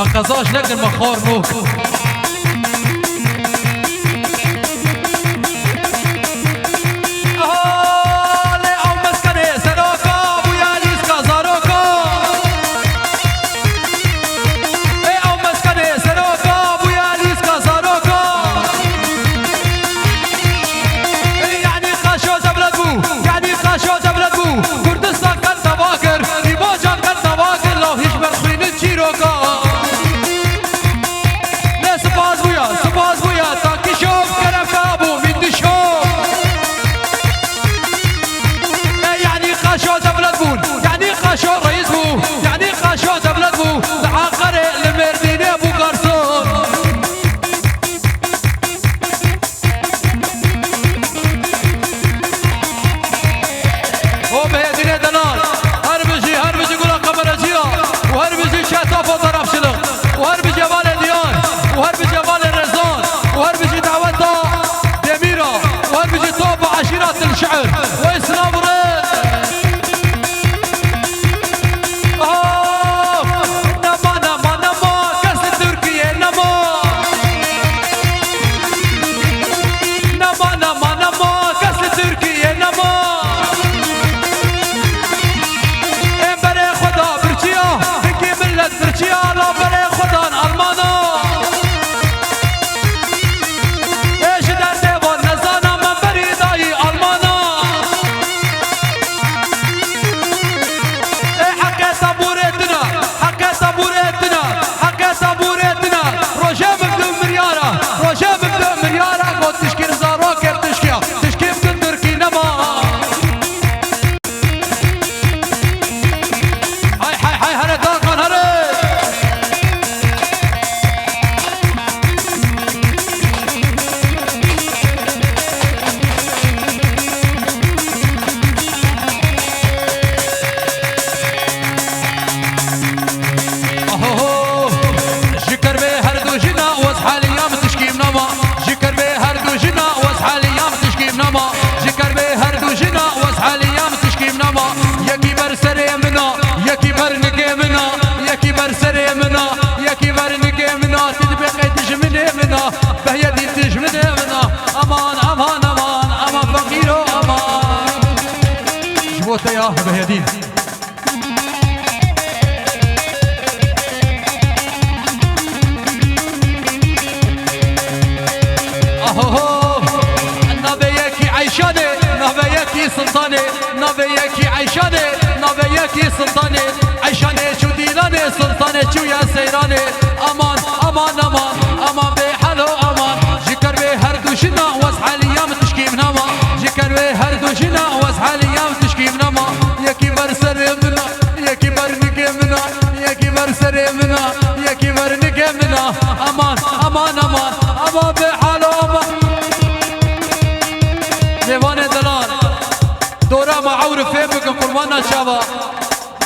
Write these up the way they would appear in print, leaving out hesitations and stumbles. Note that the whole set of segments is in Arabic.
ما قضاش لكن مخور نوك الشعر وإسلام نما نما نما كاس تركيا نما نما نما نما كاس تركيا نما بري خدا برشيا هكي ملت برشيا لا بري خدا ألمانا يا بهدين نبيكي عيشاني نبيكي سلطاني نبيكي عيشاني نبيكي سلطاني عيشاني شو ديلاني سلطاني شو يا سيراني امان امان امان امان بحلو امان جكر بهردوشنا واسحالي يا متشكي منما جكر بهردوشنا واسحالي يا متشكي منما يكي برسر منا يكي برنك منا يكي برسر منا يكي برنك منا امان امان امان امان بحلو امان ديوان دلال دورا معور فيبك قربانا شابا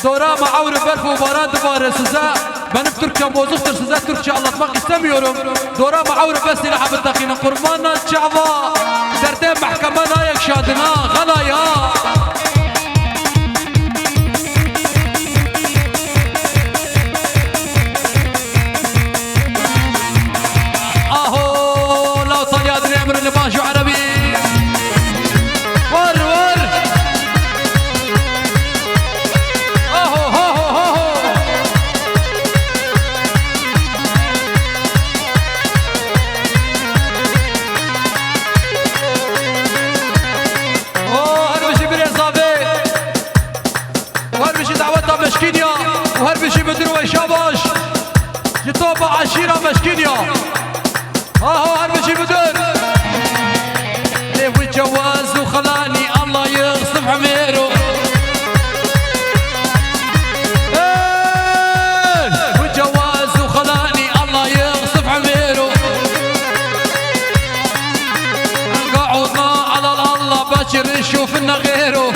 دورا معور برف وباران دبار سزا ben Türkçe bozuktur size Türkçe anlatmak istemiyorum. Dora معور بس لحب الدخين قربانا الشعبا درتين محكمة نايك شادنا غلايا اهو لو طلع دري امر نباشو عربي ور ور اهو هو هو هو مشكينيا وهر بشي بدرو شاباش يطوبة عشيرة مشكينيا اهو هر بشي بدر ليه جواز وخلاني الله يغصب عميرو وجواز وخلاني الله يغصب عميرو قعدنا على الله باكر نشوف لنا غيره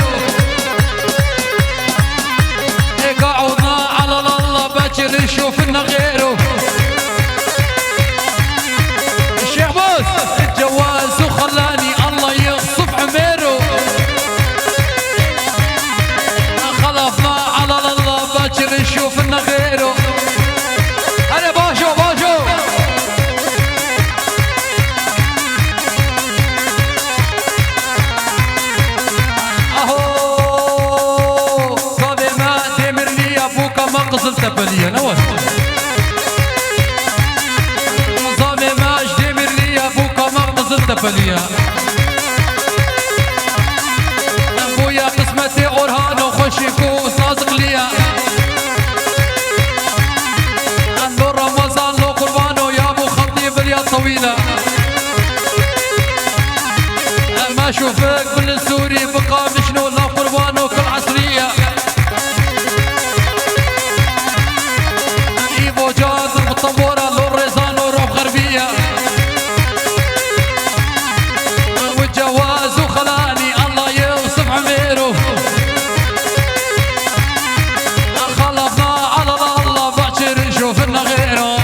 قعدنا على الله باكر نشوف لنا غيره الشيخ بوس الجواز وخلاني الله يغصب عميره خلفنا على الله باكر نشوف لنا غيره مزل تبلية نوال نظامي ماجدي مرلية بوكا ما مزل تبلية بويا قسمتي أورهان وخشيكو صازق ليا لو رمضان لو قربانو يا ابو خطيب اليد طويلة ما اشوفك بالسوري بقى مشنو لا قربانو كل عصرية ايفو جاز المطبورة لو الريزان وروح غربية والجواز وخلاني الله يوصف عميره خلفنا على الله باكر نشوف لنا غيره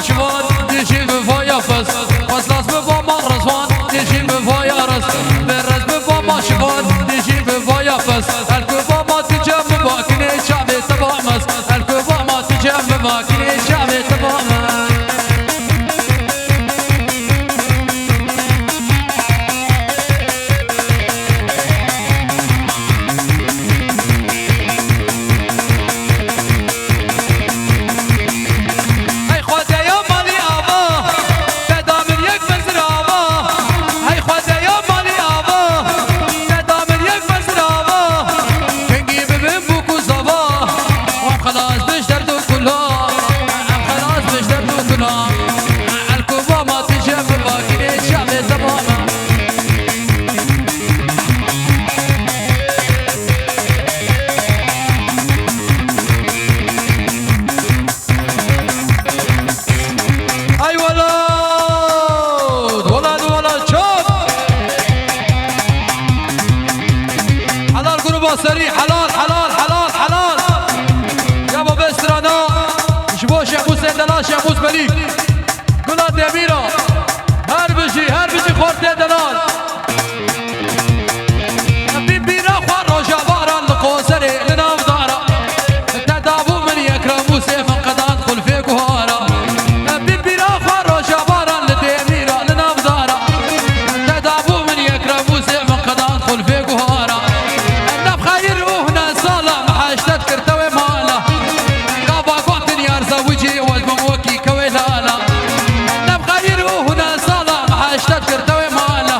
شوان تجي بفايا فس فصلاص بفما رزوان تجي بفايا رز برز بفما شوان تجي بفايا فس الكوفا ما تجمع باكني شعبي تبامس الكوفا ما تجمع باكني شعبي تبامس سريع حلال حلال حلال حلال يا ابو بسترانا شبوش يا ابو سيدلاش يا ابو زبليك قلات يا ميرا هربجي خورت دلال بيبينا خوار روجا بارا لقوسري لنام دارا تدابو من يكرمو سيف قد ادخل في قهارا بيبينا خوار روجا بارا لديميرا لنام دارا تدابو من يكرمو سيف قد ادخل في قهارا تذكرتوي مالا قابا قوتن يارزا وجي والمموكي كوي لالا نبقى يروهنا صالا محاش تذكرتوي مالا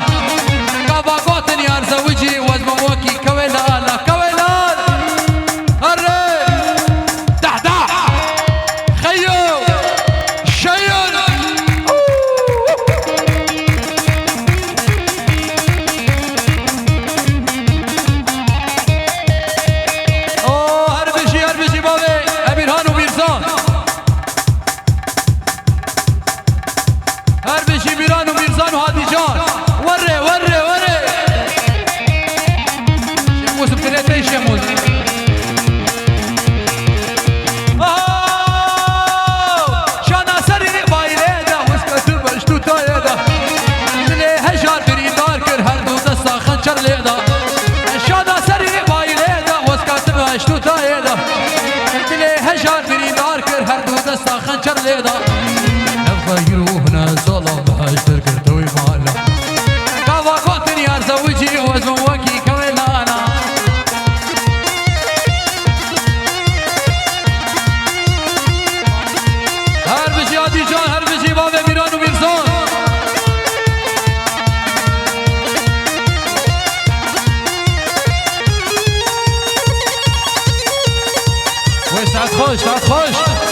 قابا قوتن يارزا وجي والمموكي كوي لالا كوي لالا هري دحدح خيو شيل هربشي ميران وميرزان وهادي جان وري شموس بثلاثة شموس شانا سري بايليدا وسكت بشتو تايدا دلي هجار بريدار كر هردو دستا خنشر ليدا شانا سري بايليدا وسكت بشتو تايدا دلي هجار بريدار كر هردو دستا خنشر ليدا يروحنا ظلم هاشتر كرتوي مالا كافا قوتن يار زوجي وزن وكي كوي لانا هربشي عادي جان هربشي بابا ميران وميرزان وسعد خوش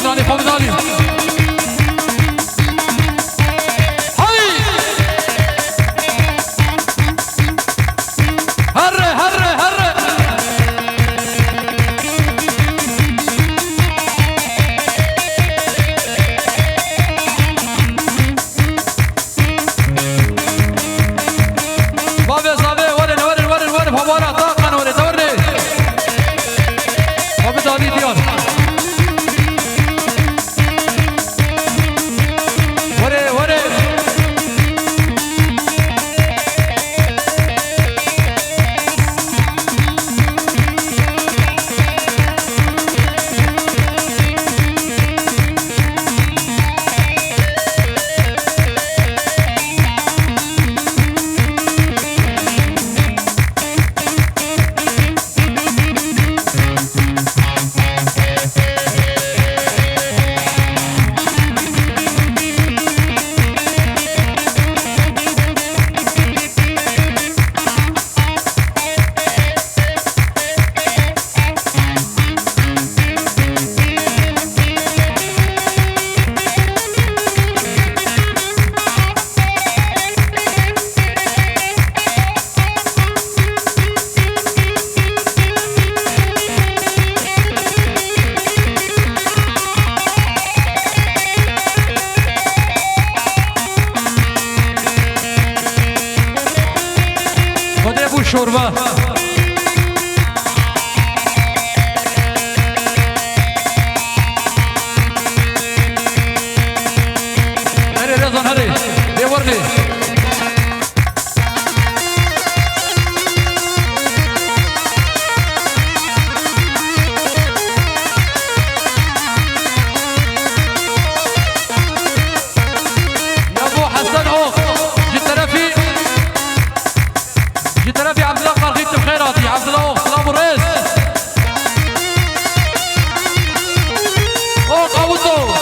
فومداني فومداني شوربه هري رضوان هري دورني يا ابو حسن عوق جيت رفي جيت رفي عبد الله قرغيت بخيراتي عبد الله عوق سلام الرئيس عوق ابو